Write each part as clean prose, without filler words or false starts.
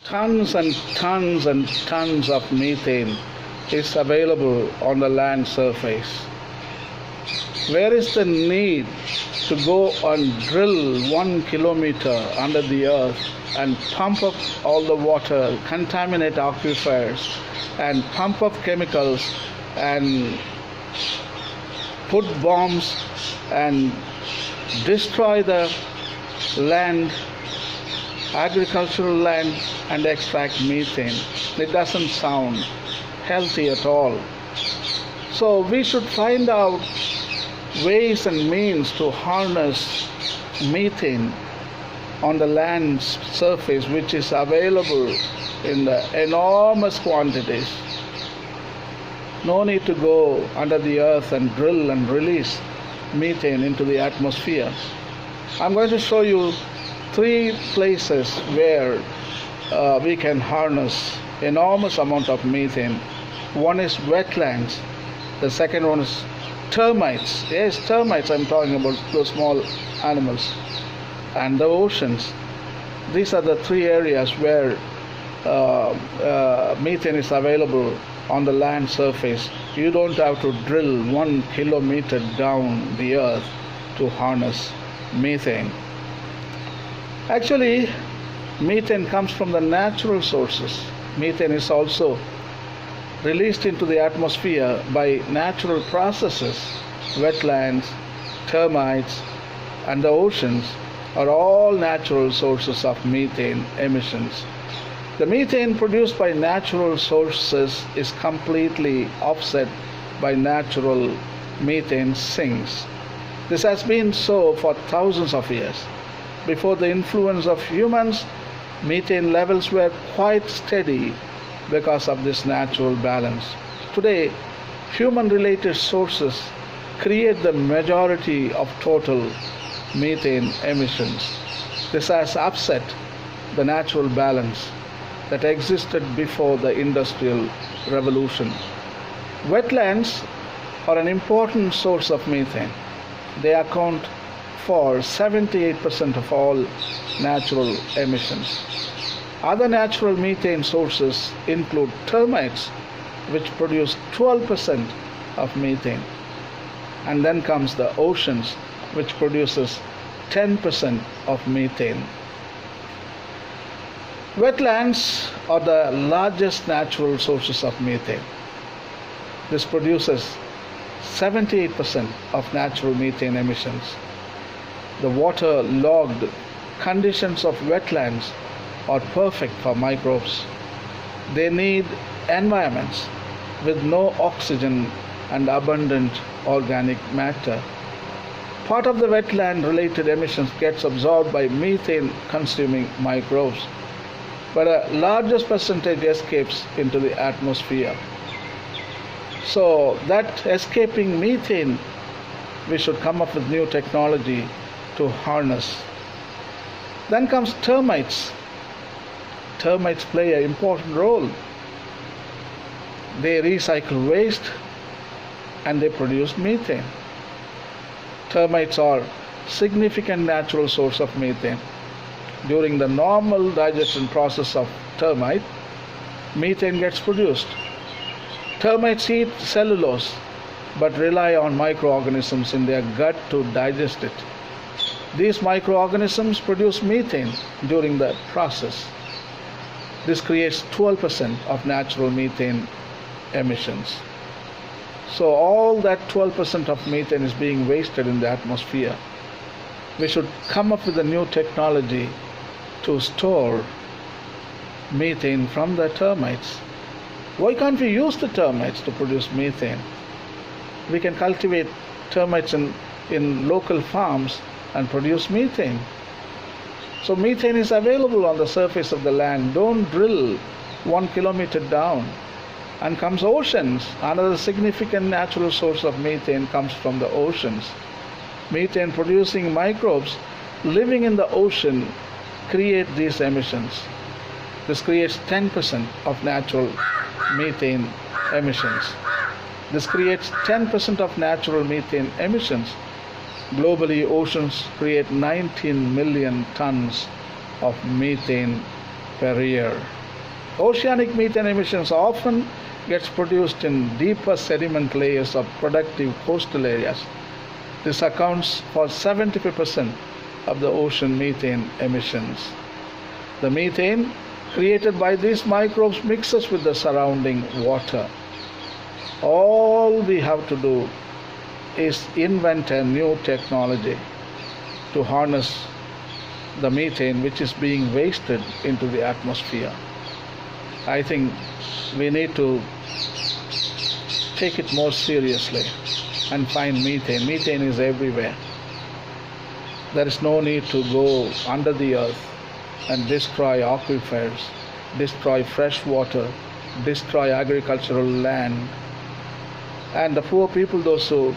Tons and tons and tons of methane is available on the land surface. Where is the need to go and drill 1 kilometer under the earth and pump up all the water, contaminate aquifers, and pump up chemicals and put bombs and destroy the land, agricultural land, and extract methane? It doesn't sound healthy at all. So we should find out ways and means to harness methane on the land's surface, which is available in the enormous quantities. No need to go under the earth and drill and release methane into the atmosphere. I'm going to show you 3 places where we can harness enormous amount of methane. One is wetlands. The second one is termites. Yes, termites, I'm talking about those small animals. And the oceans. These are the 3 areas where methane is available on the land surface. You don't have to drill 1 kilometer down the earth to harness methane. Actually, methane comes from the natural sources. Methane is also released into the atmosphere by natural processes. Wetlands, termites, and the oceans are all natural sources of methane emissions. The methane produced by natural sources is completely offset by natural methane sinks. This has been so for thousands of years. Before the influence of humans, methane levels were quite steady because of this natural balance. Today, human-related sources create the majority of total methane emissions. This has upset the natural balance that existed before the Industrial Revolution. Wetlands are an important source of methane. They account for 78% of all natural emissions. Other natural methane sources include termites, which produce 12% of methane. And then comes the oceans, which produces 10% of methane. Wetlands are the largest natural sources of methane. This produces 78% of natural methane emissions. The water-logged conditions of wetlands are perfect for microbes. They need environments with no oxygen and abundant organic matter. Part of the wetland-related emissions gets absorbed by methane-consuming microbes, but a largest percentage escapes into the atmosphere. So that escaping methane, we should come up with new technology to harness. Then comes termites. Termites play an important role. They recycle waste and they produce methane. Termites are significant natural source of methane. During the normal digestion process of termite, methane gets produced. Termites eat cellulose but rely on microorganisms in their gut to digest it. These microorganisms produce methane during the process. This creates 12% of natural methane emissions. So all that 12% of methane is being wasted in the atmosphere. We should come up with a new technology to store methane from the termites. Why can't we use the termites to produce methane? We can cultivate termites in local farms and produce methane. So methane is available on the surface of the land. Don't drill 1 kilometer down. And comes oceans. Another significant natural source of methane comes from the oceans. Methane producing microbes living in the ocean create these emissions. This creates 10% of natural methane emissions. This creates 10% of natural methane emissions. Globally, oceans create 19 million tons of methane per year. Oceanic methane emissions often gets produced in deeper sediment layers of productive coastal areas. This accounts for 75% of the ocean methane emissions. The methane created by these microbes mixes with the surrounding water. All we have to do is invent a new technology to harness the methane which is being wasted into the atmosphere. I think we need to take it more seriously and find methane. Methane is everywhere. There is no need to go under the earth and destroy aquifers, destroy fresh water, destroy agricultural land. And the poor people, those who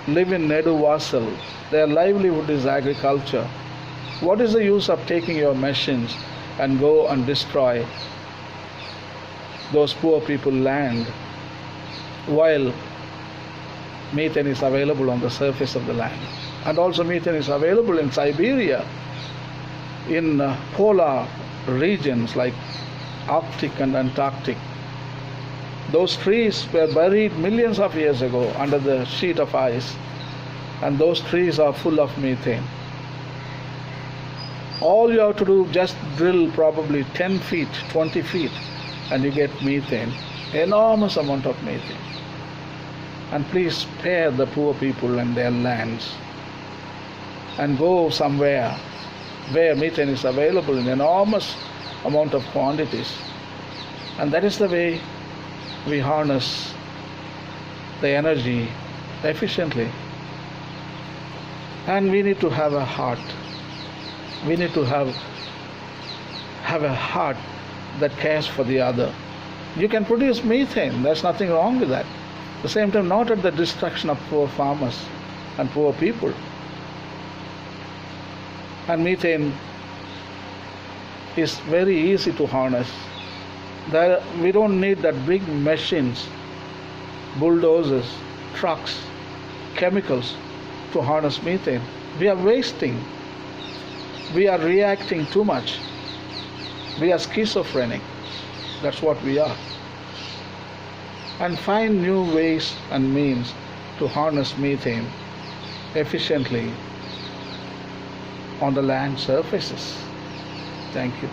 live in Neduvasal, their livelihood is agriculture. What is the use of taking your machines and go and destroy those poor people land while methane is available on the surface of the land? And also methane is available in Siberia, in polar regions like Arctic and Antarctic. Those trees were buried millions of years ago under the sheet of ice, and those trees are full of methane. All you have to do, just drill probably 10 feet, 20 feet, and you get methane, enormous amount of methane. And please spare the poor people and their lands and go somewhere where methane is available in enormous amount of quantities. And that is the way we harness the energy efficiently. And we need to have a heart. We need to have a heart that cares for the other. You can produce methane, there's nothing wrong with that. At the same time, not at the destruction of poor farmers and poor people. And methane is very easy to harness. We don't need that big machines, bulldozers, trucks, chemicals to harness methane. We are wasting. We are reacting too much. We are schizophrenic. That's what we are. And find new ways and means to harness methane efficiently on the land surfaces. Thank you.